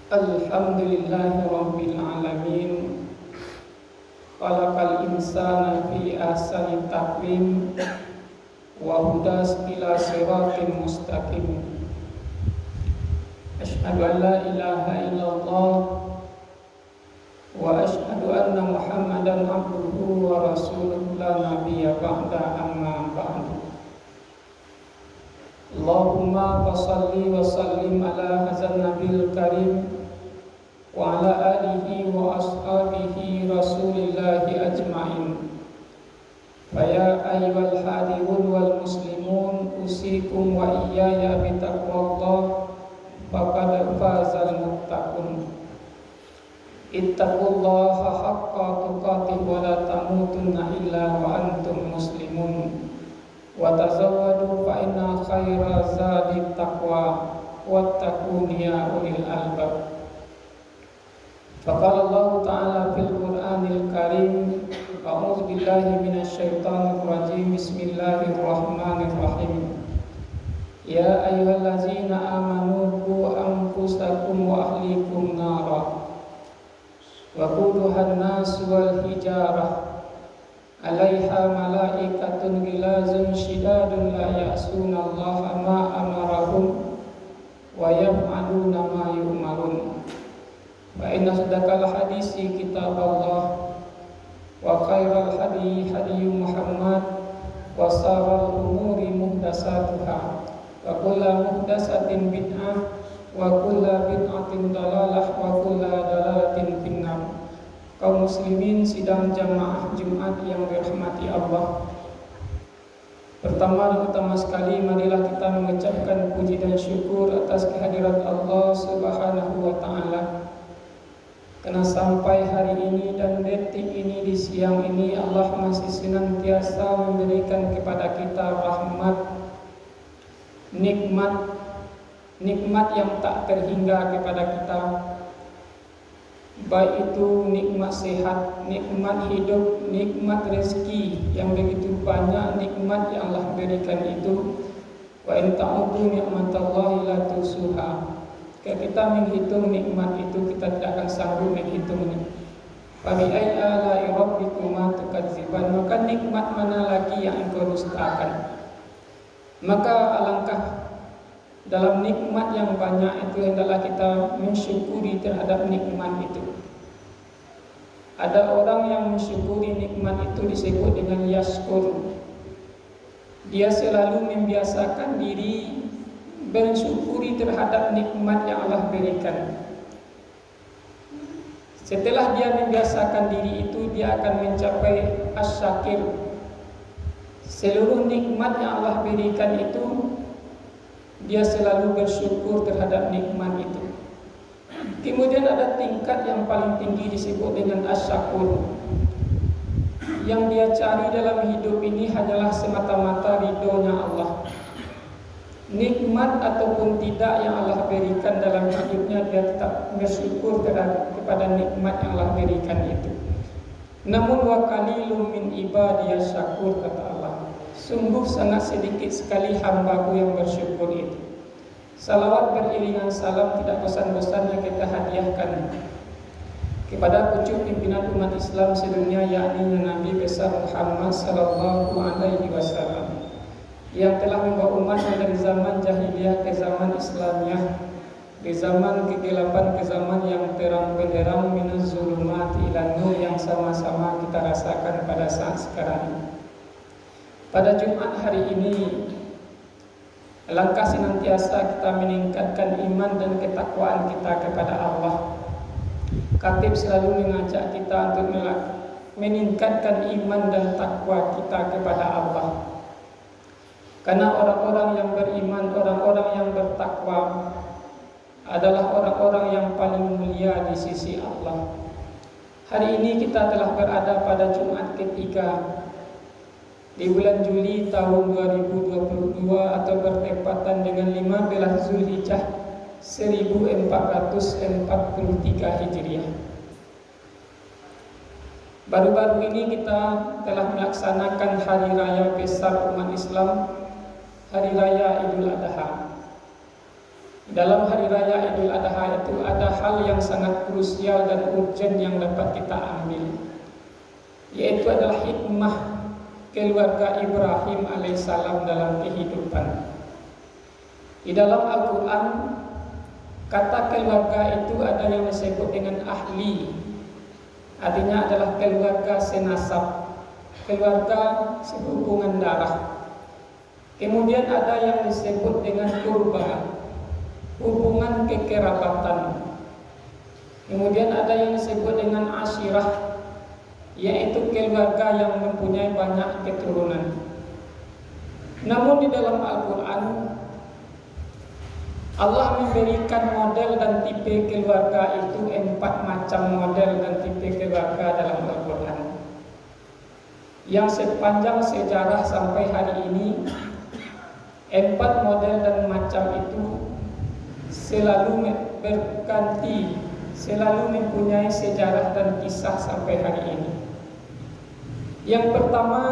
Alhamdulillahi Rabbil Alamin. Khalaqal insana fi ahsani taqwim wa hudas ila siratim mustaqim. Asyhadu an la ilaha illallah wa asyhadu anna Muhammadan abduhu wa rasuluhu la nabiyya ba'da, amma ba'du. Allahumma salli wa sallim ala hadzal nabiyil karim wa ala alihi wa ashabihi rasulillahi ajma'in. Faya ayyuhal hadirun wal muslimun, usikum wa iyaya bitaqwallah, faqad fazal muttaqun. Ittaqullaha haqqa tuqatih wa la tamutunna illa wa antum muslimun. Wa tazawwadu fa inna khaira zadi taqwa wattaqun ya ulil albab. Faqala Allah Ta'ala fil Qur'anil Karim, a'udzu billahi minasyaitonir rajim, bismillahirrahmanirrahim. Ya ayyuhallazina amanu qu anfusakum wa ahlikum nara wa quduhan nas wal hijarah 'alaiha malaikatun ghilazun shidadun la ya'sunallaha ma amarahum wa yaf'aluna ma yu'marun. Wa inna sadaqal hadisi kitaballah wa khairal hadi hadi Muhammad wa saral umuri muhdasatuha wa kullu muhdasatin bid'ah wa kullu bid'atin dalalah wa kullu dalalatin finnar. Kaum muslimin sidang jamaah Jumat yang dirahmati Allah, pertama dan utama sekali marilah kita mengucapkan puji dan syukur atas kehadirat Allah Subhanahu wa Ta'ala, karena sampai hari ini dan detik ini di siang ini Allah masih senantiasa memberikan kepada kita rahmat, nikmat yang tak terhingga kepada kita, baik itu nikmat sehat, nikmat hidup, nikmat rezeki yang begitu banyak nikmat yang Allah berikan itu. Wa in ta'uddu ni'matallahi la tuhsuha. Jika kita menghitung nikmat itu, kita tidak akan sanggup menghitungnya. Fa bi ayyi ala'i rabbikuma tukadziban. Maka nikmat mana lagi yang engkau dustakan? Maka alangkah dalam nikmat yang banyak itu adalah kita mensyukuri terhadap nikmat itu. Ada orang yang mensyukuri nikmat itu disebut dengan yaskur. Dia selalu membiasakan diri bersyukuri terhadap nikmat yang Allah berikan. Setelah dia membiasakan diri itu, dia akan mencapai as-syakir. Seluruh nikmat yang Allah berikan itu, dia selalu bersyukur terhadap nikmat itu. Kemudian ada tingkat yang paling tinggi disebut dengan asyakur. Yang dia cari dalam hidup ini hanyalah semata-mata ridhonya Allah. Nikmat ataupun tidak yang Allah berikan dalam hidupnya, dia tetap bersyukur kepada nikmat yang Allah berikan itu. Namun wa qalilum min ibadiyas syakur, kata Allah. Sungguh sangat sedikit sekali hambaku yang bersyukur itu. Salawat beriringan salam tidak bosan-bosannya kita hadiahkan kepada pucuk pimpinan umat Islam sedunia, yakni Nabi besar Muhammad sallallahu alaihi wasallam, yang telah membawa umatnya dari zaman jahiliyah ke zaman Islamiyah, di zaman kegelapan ke zaman yang terang benderang, minaz zulumati ilan nur, yang sama-sama kita rasakan pada saat sekarang ini. Pada Jumat hari ini, langkah senantiasa kita meningkatkan iman dan ketakwaan kita kepada Allah. Khatib selalu mengajak kita untuk meningkatkan iman dan takwa kita kepada Allah. Karena orang-orang yang beriman, orang-orang yang bertakwa adalah orang-orang yang paling mulia di sisi Allah. Hari ini kita telah berada pada Jumat ketiga di bulan Juli tahun 2022 atau bertepatan dengan 15 Zulhijjah 1443 Hijriah. Baru-baru ini kita telah melaksanakan hari raya besar umat Islam, hari raya Idul Adha. Dalam hari raya Idul Adha itu ada hal yang sangat krusial dan urgent yang dapat kita ambil, yaitu adalah hikmah keluarga Ibrahim alaihissalam dalam kehidupan. Di dalam Al-Quran, kata keluarga itu ada yang disebut dengan ahli, artinya adalah keluarga senasab, keluarga sehubungan darah. Kemudian ada yang disebut dengan kurba, hubungan kekerabatan. Kemudian ada yang disebut dengan asyirah, yaitu keluarga yang mempunyai banyak keturunan. Namun di dalam Al-Quran, Allah memberikan model dan tipe keluarga itu 4 macam model dan tipe keluarga dalam Al-Quran, yang sepanjang sejarah sampai hari ini 4 model dan macam itu selalu berganti, selalu mempunyai sejarah dan kisah sampai hari ini. Yang pertama,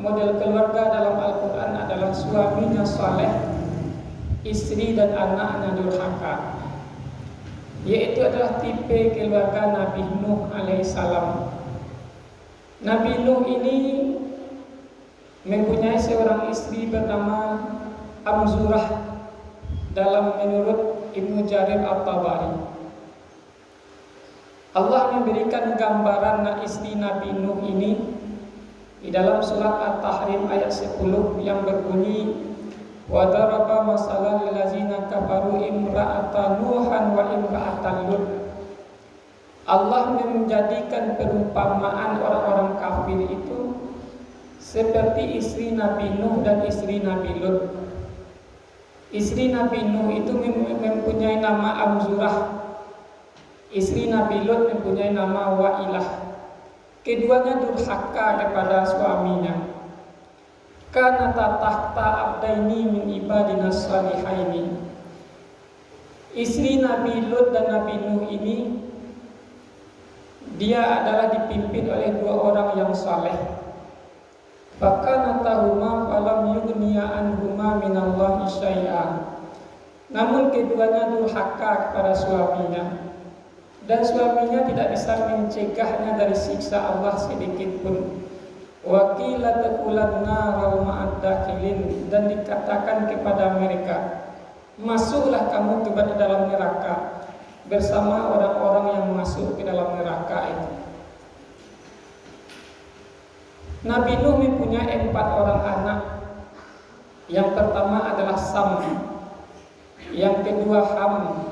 model keluarga dalam Al-Quran adalah suaminya saleh, istri dan anaknya durhaka, yaitu adalah tipe keluarga Nabi Nuh alaihissalam. Nabi Nuh ini mempunyai seorang istri bernama Amzurah dalam menurut Ibnu Jarir At-Tabari. Allah memberikan gambaran istri Nabi Nuh ini di dalam surat At-Tahrim ayat 10 yang berbunyi, wa daraba masalan lil ladzina kafaru imra'atan nuhan wa imra'atan lut. Allah menjadikan perumpamaan orang-orang kafir itu seperti istri Nabi Nuh dan istri Nabi Lut. Istri Nabi Nuh itu mempunyai nama Amzurah, istri Nabi Lut mempunyai nama Wa'ilah. Keduanya durhaka kepada suaminya. Kana tahta abdaini min ibadina salihaini. Istri Nabi Lut dan Nabi Nuh ini, dia adalah dipimpin oleh 2 orang yang saleh. Fakanatahuma falam yughniya anhuma minallahi syai'a. Namun keduanya durhaka kepada suaminya, dan suaminya tidak bisa mencegahnya dari siksa Allah sedikit pun. Wa qila tadkhulan nar ma'ad dakhilin, dan dikatakan kepada mereka, masuklah kamu ke dalam neraka bersama orang-orang yang masuk ke dalam neraka itu. Nabi Nuh mempunyai 4 orang anak. Yang pertama adalah Sam, yang kedua Ham,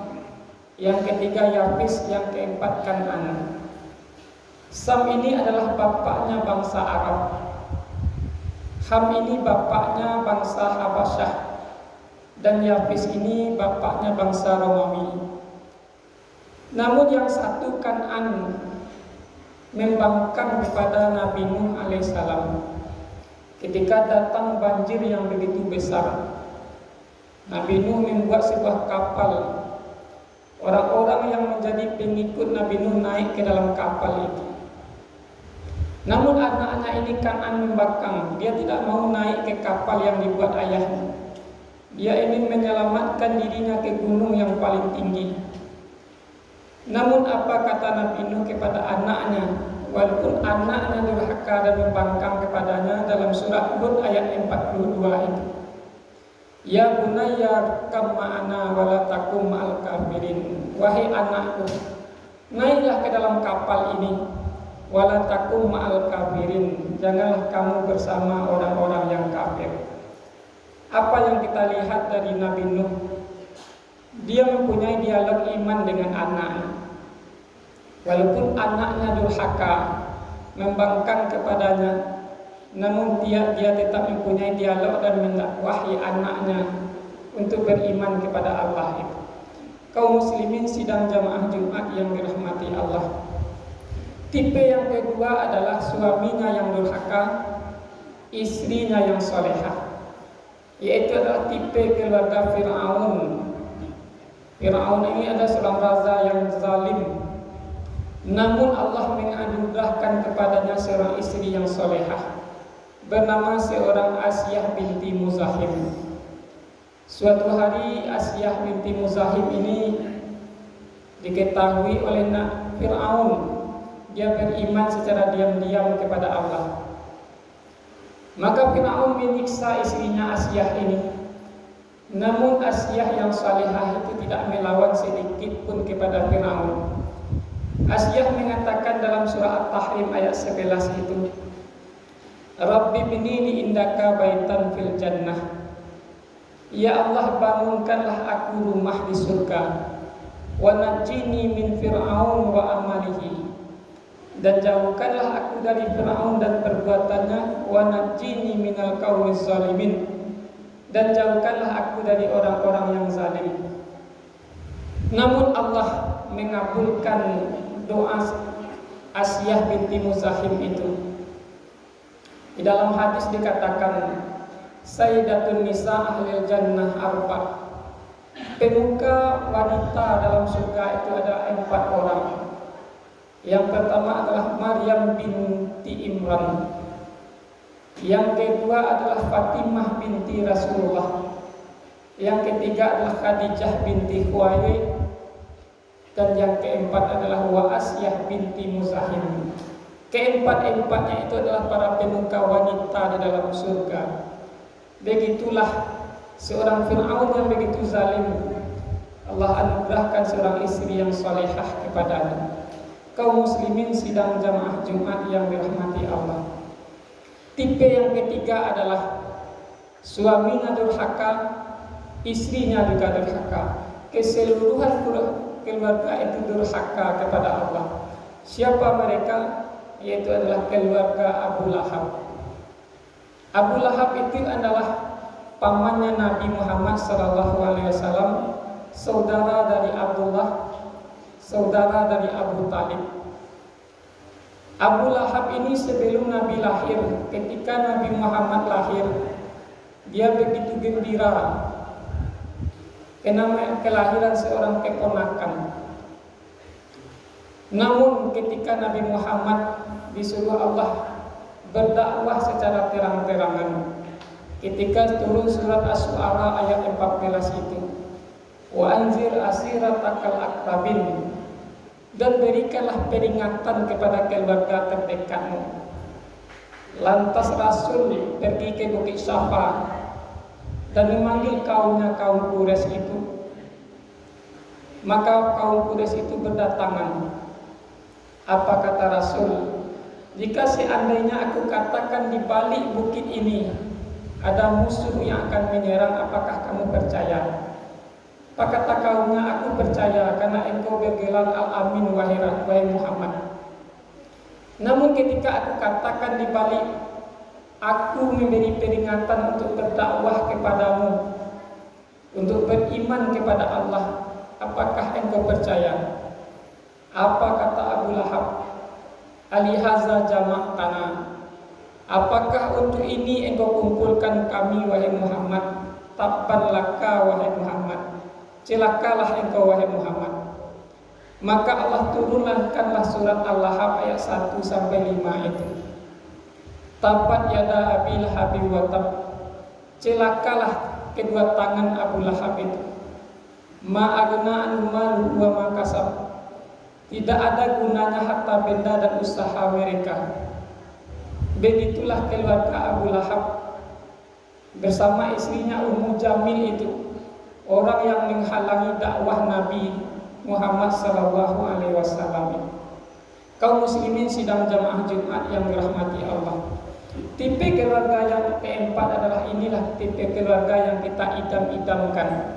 yang ketiga Yafis, yang keempat Kan'an. Sam ini adalah bapaknya bangsa Arab. Ham ini bapaknya bangsa Habasyah, dan Yafis ini bapaknya bangsa Romawi. Namun yang satu Kan'an membangkang kepada Nabi Nuh alaihissalam ketika datang banjir yang begitu besar. Nabi Nuh membuat sebuah kapal. Orang-orang yang menjadi pengikut Nabi Nuh naik ke dalam kapal itu. Namun anak-anak ini Kan'an membangkang. Dia tidak mau naik ke kapal yang dibuat ayahnya. Dia ingin menyelamatkan dirinya ke gunung yang paling tinggi. Namun apa kata Nabi Nuh kepada anaknya, walaupun anaknya durhaka dan membangkang kepadanya, dalam surat Hud ayat 42 itu, ya bunayya kam ma'ana wala takum ma'al kafirin. Wahai anakku, naiklah ke dalam kapal ini, wala takum ma'al kafirin, janganlah kamu bersama orang-orang yang kafir. Apa yang kita lihat dari Nabi Nuh? Dia mempunyai dialog iman dengan anaknya. Walaupun anaknya durhaka, membangkang kepadanya, namun dia tetap mempunyai dialog dan mendakwahi anaknya untuk beriman kepada Allah itu. Kaum muslimin sidang jamaah Jumat yang dirahmati Allah. Tipe yang kedua adalah suaminya yang durhaka, istrinya yang solehah, yaitu adalah tipe keluarga Fir'aun. Fir'aun ini adalah seorang raja yang zalim. Namun Allah menganugerahkan kepadanya seorang istri yang solehah bernama seorang Asyah binti Muzahim. Suatu hari Asyah binti Muzahim ini diketahui oleh Fir'aun. Dia beriman secara diam-diam kepada Allah. Maka Fir'aun menyiksa istrinya Asyah ini. Namun Asyah yang salihah itu tidak melawan sedikit pun kepada Fir'aun. Asyah mengatakan dalam surah At-Tahrim ayat 11 itu, Rabbi binini indaka baitan fil jannah. Ya Allah, bangunkanlah aku rumah di surga. Wa najjini min fir'aun wa amalihi. Dan jauhkanlah aku dari Fir'aun dan perbuatannya. Wa najjini minal qaumiz zalimin. Dan jauhkanlah aku dari orang-orang yang zalim. Namun Allah mengabulkan doa Asyah binti Muzahim itu. Di dalam hadis dikatakan, Sayyidatun Nisa Ahlil Jannah Arba. Pemuka wanita dalam surga itu ada 4 orang. Yang pertama adalah Maryam binti Imran. Yang kedua adalah Fatimah binti Rasulullah. Yang ketiga adalah Khadijah binti Khuwailid. Dan yang keempat adalah Asyah binti Muzahim. Keempat-empatnya itu adalah para pemuka wanita di dalam surga. Begitulah seorang Fir'aun yang begitu zalim, Allah anugerahkan seorang istri yang salihah kepadanya. Kaum muslimin sidang jamaah Jumat yang dirahmati Allah. Tipe yang ketiga adalah suaminya durhaka, istrinya juga durhaka. Keseluruhan keluarga itu durhaka kepada Allah. Siapa mereka? Yaitu adalah keluarga Abu Lahab. Abu Lahab itu adalah pamannya Nabi Muhammad SAW, saudara dari Abdullah, saudara dari Abu Talib. Abu Lahab ini sebelum Nabi lahir, ketika Nabi Muhammad lahir, dia begitu gembira karena kelahiran seorang keponakan. Namun ketika Nabi Muhammad disuruh Allah berdakwah secara terang-terangan, ketika turun surat Asy-Syu'ara ayat 14 itu, wa anzir asiratakal akrabin, dan berikanlah peringatan kepada keluarga terdekatmu. Lantas Rasul pergi ke Bukit Syafa dan memanggil kaumnya, kaum Quraisy itu. Maka kaum Quraisy itu berdatangan. Apa kata Rasul? Jika seandainya aku katakan di balik bukit ini ada musuh yang akan menyerang, apakah kamu percaya? Apa kata kaumnya? Aku percaya, karena engkau bergelar Al-Amin wahai Muhammad. Namun ketika aku katakan di balik aku memberi peringatan untuk berdakwah kepadamu, untuk beriman kepada Allah, apakah engkau percaya? Apa kata Abu Lahab? Alihaza jama'tana, apakah untuk ini engkau kumpulkan kami wahai Muhammad? Tabban laka wahai Muhammad, celakalah engkau wahai Muhammad. Maka Allah turunkanlah surat Al-Lahab ayat 1-5 itu. Tabbat yada Abi Lahab wa tab, celakalah kedua tangan Abu Lahab itu. Ma agna anhu maluhu wa ma kasab, tidak ada gunanya harta benda dan usaha mereka. Begitulah keluarga Abu Lahab bersama istrinya Ummu Jamil itu, orang yang menghalangi dakwah Nabi Muhammad SAW. Kaum muslimin sidang jamaah Jumat yang dirahmati Allah. Tipe keluarga yang keempat adalah inilah tipe keluarga yang kita idam-idamkan.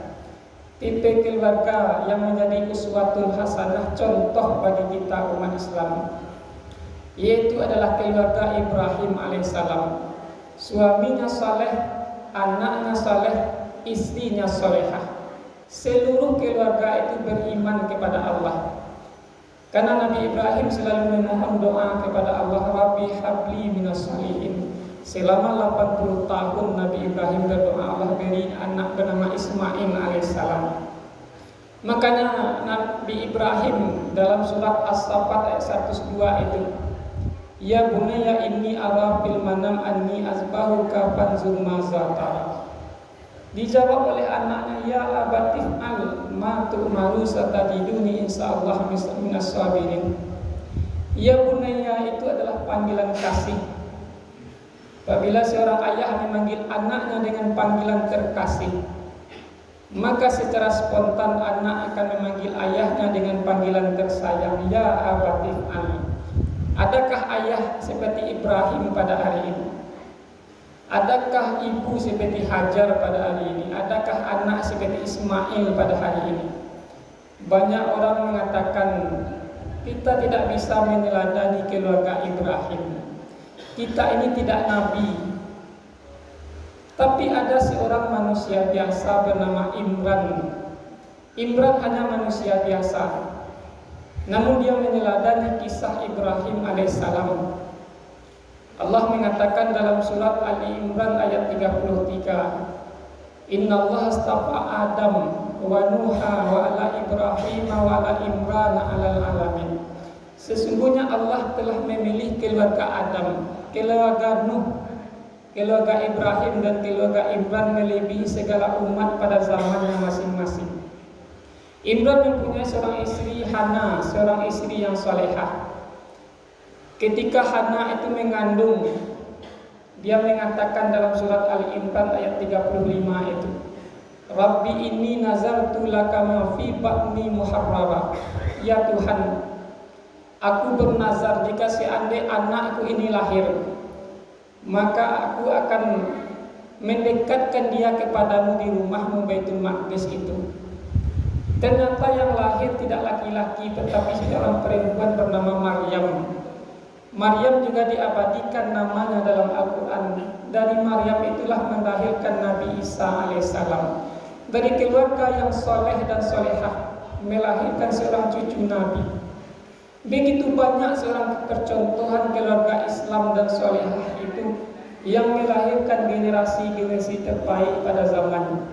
Tipe keluarga yang menjadi uswatun hasanah, contoh bagi kita umat Islam, yaitu adalah keluarga Ibrahim alaihissalam. Suaminya saleh, anaknya saleh, istrinya salehah. Seluruh keluarga itu beriman kepada Allah. Karena Nabi Ibrahim selalu memohon doa kepada Allah, Rabbi habli minas salihin. Selama 80 tahun Nabi Ibrahim berdoa, Allah beri anak bernama Ismail alaihissalam. Makanya Nabi Ibrahim dalam surat As-Saffat ayat 102 itu, Ya bunayya inni ara fil manam anni azbahuka fanzur maza tara. Dijawab oleh anaknya, ya abatif al ma tu'maru satajiduni insyaallah minas sabirin. Ya bunayya itu adalah panggilan kasih. Apabila seorang ayah memanggil anaknya dengan panggilan terkasih, maka secara spontan anak akan memanggil ayahnya dengan panggilan tersayang, ya abatif al. Adakah ayah seperti Ibrahim pada hari ini? Adakah ibu seperti Hajar pada hari ini? Adakah anak seperti Ismail pada hari ini? Banyak orang mengatakan kita tidak bisa meneladani keluarga Ibrahim. Kita ini tidak nabi. Tapi ada seorang manusia biasa bernama Imran. Imran hanya manusia biasa, namun dia meneladani kisah Ibrahim alaihissalam. Allah mengatakan dalam surat Ali Imran ayat 33, Inna Allah astafa Adam wa Nuha wa ala Ibrahim wa ala Imran alal alamin. Sesungguhnya Allah telah memilih keluarga Adam, keluarga Nuh, keluarga Ibrahim dan keluarga Imran melebihi segala umat pada zamannya masing-masing. Imran mempunyai seorang istri Hana, seorang istri yang salehah. Ketika Hana itu mengandung, dia mengatakan dalam surat Al-Imran ayat 35 itu, Rabbi inni nazartu laka ma fi batni muharrara. Ya Tuhan, aku bernazar jika seandainya anakku ini lahir, maka aku akan mendekatkan dia kepadamu di rumahmu Baitul Maqdis itu. Ternyata yang lahir tidak laki-laki tetapi seorang perempuan bernama Maryam. Maryam juga diabadikan namanya dalam Al-Quran. Dari Maryam itulah melahirkan Nabi Isa alaihissalam. Dari keluarga yang soleh dan solehah melahirkan seorang cucu Nabi. Begitu banyak seorang percontohan keluarga Islam dan solehah itu yang melahirkan generasi-generasi terbaik pada zamannya.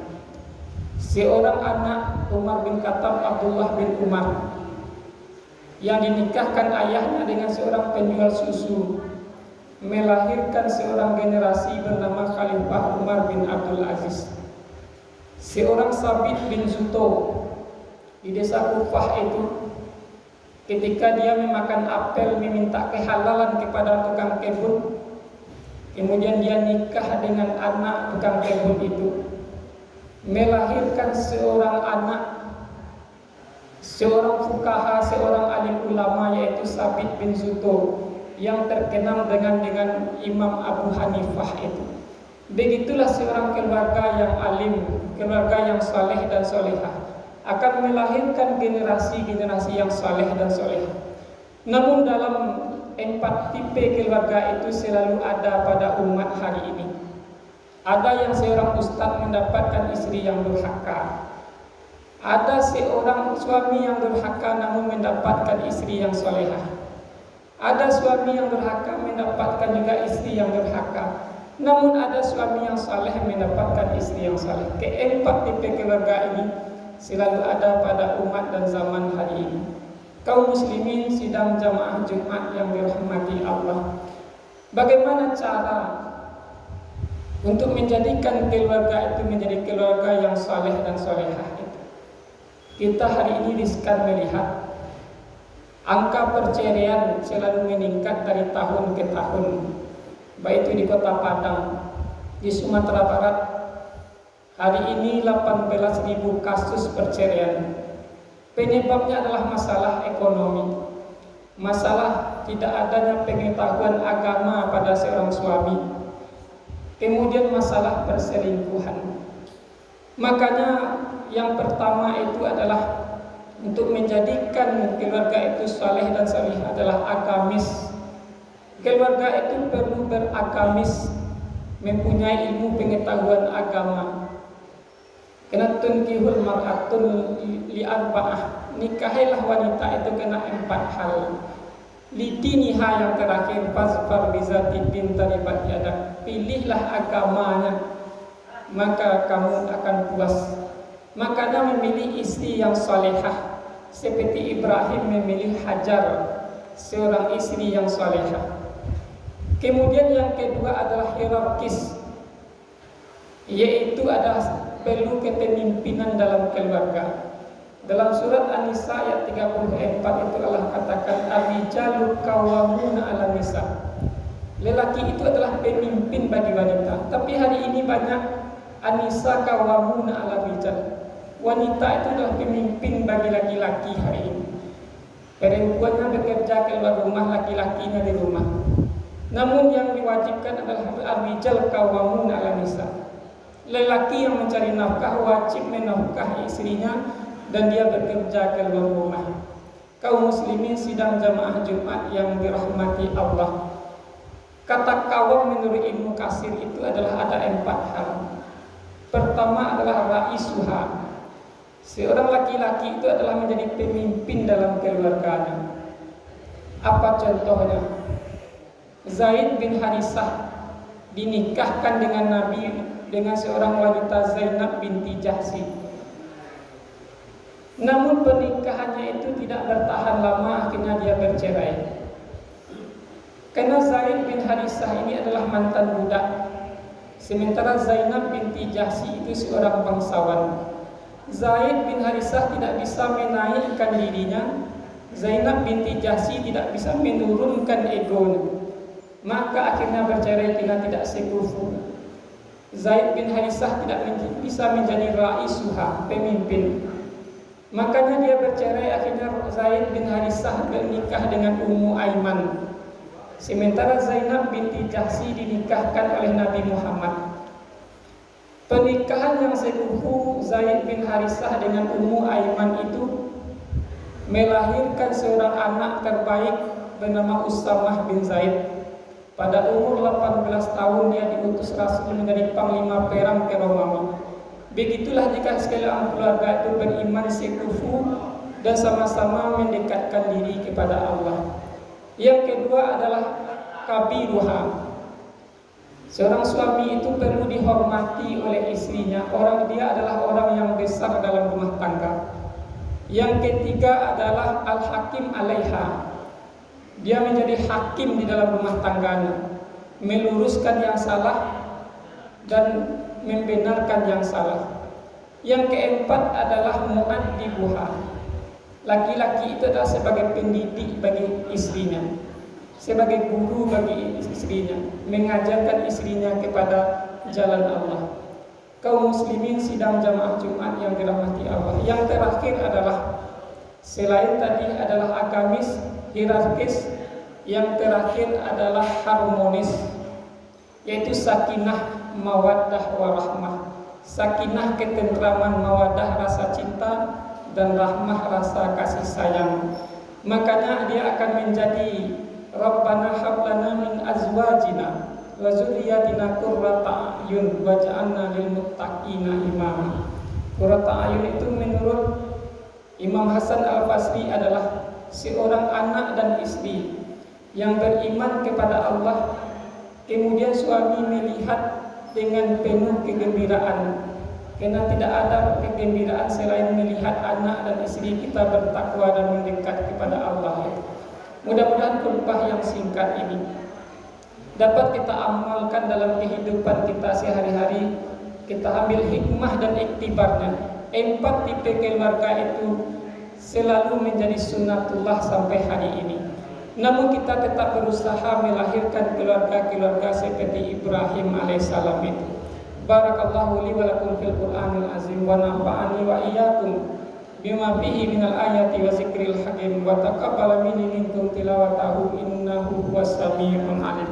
Seorang anak Umar bin Khattab, Abdullah bin Umar, yang dinikahkan ayahnya dengan seorang penjual susu, melahirkan seorang generasi bernama Khalifah Umar bin Abdul Aziz. Seorang Sabit bin Zuto di desa Kufah itu, ketika dia memakan apel meminta kehalalan kepada tukang kebun, kemudian dia nikah dengan anak tukang kebun itu, melahirkan seorang anak, seorang fuqaha, seorang alim ulama, yaitu Sabit bin Zuto, yang terkenal dengan Imam Abu Hanifah itu. Begitulah seorang keluarga yang alim, keluarga yang saleh dan solehah akan melahirkan generasi-generasi yang saleh dan solehah. Namun dalam 4 tipe keluarga itu selalu ada pada umat hari ini. Ada yang seorang ustadz mendapatkan istri yang durhaka. Ada seorang suami yang durhaka namun mendapatkan istri yang solehah. Ada suami yang durhaka mendapatkan juga istri yang durhaka. Namun ada suami yang saleh mendapatkan istri yang saleh. Keempat tipe keluarga ini selalu ada pada umat dan zaman hari ini. Kaum muslimin sidang jamaah Jumat yang dirahmati Allah, bagaimana cara untuk menjadikan keluarga itu menjadi keluarga yang saleh dan solehah itu? Kita hari ini riskan melihat angka perceraian selalu meningkat dari tahun ke tahun, baik itu di Kota Padang, di Sumatera Barat. Hari ini 18.000 kasus perceraian. Penyebabnya adalah masalah ekonomi, masalah tidak adanya pengetahuan agama pada seorang suami, kemudian masalah perselingkuhan. Makanya yang pertama itu adalah untuk menjadikan keluarga itu saleh dan salih adalah agamis. Keluarga itu perlu beragamis, mempunyai ilmu pengetahuan agama. Kena tunkihul mar'atul li'arba'ah, nikahilah wanita itu kena 4 hal. Lidiniha yang terakhir, fasfar bizati din taribat yadak, pilihlah agamanya maka kamu akan puas. Makanya memilih istri yang salehah, seperti Ibrahim memilih Hajar, seorang istri yang salehah. Kemudian yang kedua adalah hierarkis, yaitu adalah perlu kepemimpinan dalam keluarga. Dalam surat An-Nisa ayat 34 itu Allah katakan ar-rijalu qawwamuna 'alan nisa. Lelaki itu adalah pemimpin bagi wanita. Tapi hari ini banyak An-Nisa qawwamuna 'alan rijal. Wanita itu adalah pemimpin bagi laki-laki hari ini. Perempuannya bekerja keluar rumah, laki-lakinya di rumah. Namun yang diwajibkan adalah ar-rijal qawwamuna 'alan nisa. Lelaki yang mencari nafkah wajib menafkahi istrinya dan dia bekerja keluar rumah. Kaum muslimin sidang jamaah Jumat yang dirahmati Allah. Kata qawwam menurut Ibnu Katsir itu adalah ada 4 hal. Pertama adalah raisuha. Seorang laki-laki itu adalah menjadi pemimpin dalam keluarganya. Apa contohnya? Zaid bin Harisah dinikahkan dengan Nabi dengan seorang wanita Zainab binti Jahsy. Namun pernikahannya itu tidak bertahan lama, akhirnya dia bercerai. Karena Zaid bin Harisah ini adalah mantan budak, sementara Zainab binti Jahsy itu seorang bangsawan. Zaid bin Harisah tidak bisa menaikkan dirinya, Zainab binti Jahsy tidak bisa menurunkan egonya. Maka akhirnya bercerai karena tidak sekufu. Zaid bin Harisah tidak bisa menjadi raisuha, pemimpin. Makanya dia bercerai, akhirnya Zaid bin Harisah bernikah dengan Ummu Aiman. Sementara Zainab binti Jahsy dinikahkan oleh Nabi Muhammad. Pernikahan yang sekufu Zaid bin Harisah dengan Ummu Aiman itu melahirkan seorang anak terbaik bernama Usamah bin Zaid. Pada umur 18 tahun dia diutus Rasul menjadi panglima perang ke Romawi. Begitulah jika sekalian keluarga itu beriman sekufu dan sama-sama mendekatkan diri kepada Allah. Yang kedua adalah kabiruha. Seorang suami itu perlu dihormati oleh istrinya. Dia adalah orang yang besar dalam rumah tangga. Yang ketiga adalah al-hakim alaiha. Dia menjadi hakim di dalam rumah tangganya, meluruskan yang salah dan membenarkan yang salah. Yang keempat adalah mu'addibuha. Laki-laki itu adalah sebagai pendidik bagi istrinya, sebagai guru bagi istrinya, mengajarkan istrinya kepada jalan Allah. Kaum muslimin sidang jamaah Jumat yang dirahmati Allah. Yang terakhir adalah, selain tadi adalah agamis, hierarkis, yang terakhir adalah harmonis, yaitu sakinah, mawaddah, warahmah. Sakinah ketentraman, mawaddah rasa cinta, dan rahmah rasa kasih sayang. Makanya dia akan menjadi Rabbana hablana min azwajina wa dzurriyyatina qurrata a'yun waj'alna lil muttaqina imama. Qurrata a'yun itu menurut Imam Hasan Al-Basri adalah seorang anak dan istri yang beriman kepada Allah, kemudian suami melihat dengan penuh kegembiraan, karena tidak ada kegembiraan selain melihat anak dan istri kita bertakwa dan mendekat kepada Allah. Mudah-mudahan khutbah yang singkat ini dapat kita amalkan dalam kehidupan kita sehari-hari. Kita ambil hikmah dan iktibarnya. 4 tipe keluarga itu selalu menjadi sunnatullah sampai hari ini. Namun kita tetap berusaha melahirkan keluarga-keluarga seperti Ibrahim alaihissalam itu. Barakallahu li wa lakum fil Qur'anil azim wa nafa'ani wa iyyakum bima fihi minal ayati wa zikril hakim wa taqabbal minni minkum tilawatahu innahu huwas samii'ul alim.